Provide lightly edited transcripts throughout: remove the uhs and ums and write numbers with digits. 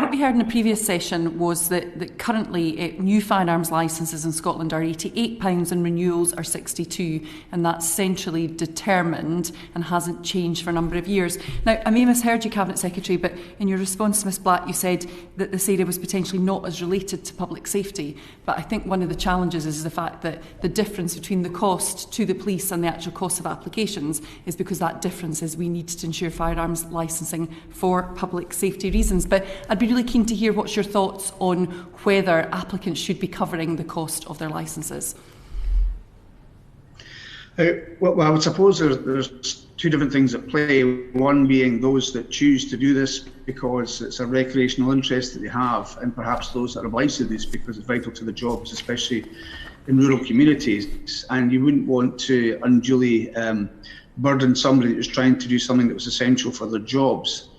what we heard in the previous session was that currently new firearms licences in Scotland are £88 and renewals are £62, and that's centrally determined and hasn't changed for a number of years. Now, I may have misheard you, Cabinet Secretary, but in your response to Ms Black, you said that this area was potentially not as related to public safety. But I think one of the challenges is the fact that the difference between the cost to the police and the actual cost of applications is because that difference is we need to ensure firearms licensing for public safety reasons. But I'd be really keen to hear what's your thoughts on whether applicants should be covering the cost of their licences. Well, I would suppose there's two different things at play. One being those that choose to do this because it's a recreational interest that they have, and perhaps those that are obliged to this because it's vital to the jobs, especially in rural communities. And you wouldn't want to unduly burden somebody who's trying to do something that was essential for their jobs.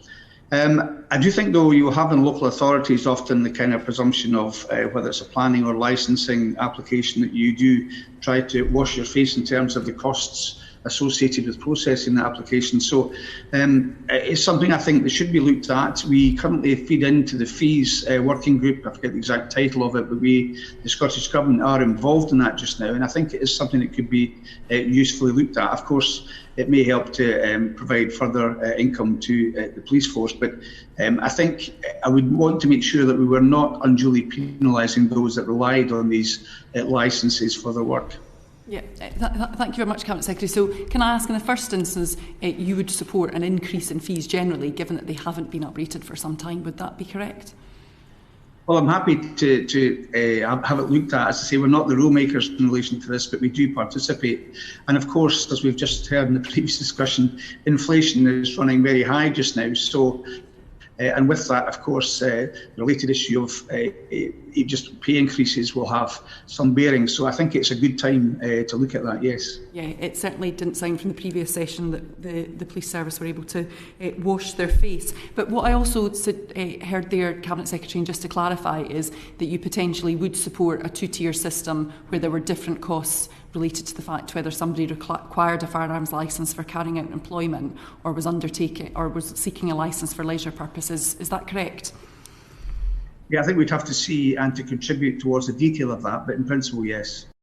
I do think, though, you have in local authorities often the kind of presumption of whether it's a planning or licensing application that you do try to wash your face in terms of the costs associated with processing the application. So it's something I think that should be looked at. We currently feed into the fees working group. I forget the exact title of it, but the Scottish Government are involved in that just now, and I think it is something that could be usefully looked at. Of course, it may help to provide further income to the police force, but I think I would want to make sure that we were not unduly penalising those that relied on these licences for their work. Yeah, thank you very much, Cabinet Secretary. So can I ask, in the first instance, you would support an increase in fees generally, given that they haven't been uprated for some time? Would that be correct? Well, I'm happy to have it looked at. As I say, we're not the rule makers in relation to this, but we do participate. And of course, as we've just heard in the previous discussion, inflation is running very high just now. So, and with that, of course, the related issue of just pay increases will have some bearing. So I think it's a good time to look at that, yes. Yeah, it certainly didn't sound from the previous session that the police service were able to wash their face. But what I also heard there, Cabinet Secretary, and just to clarify, is that you potentially would support a two-tier system where there were different costs related to the fact whether somebody required a firearms licence for carrying out employment or was seeking a licence for leisure purposes. Is that correct? Yeah, I think we'd have to see and to contribute towards the detail of that, but in principle, yes.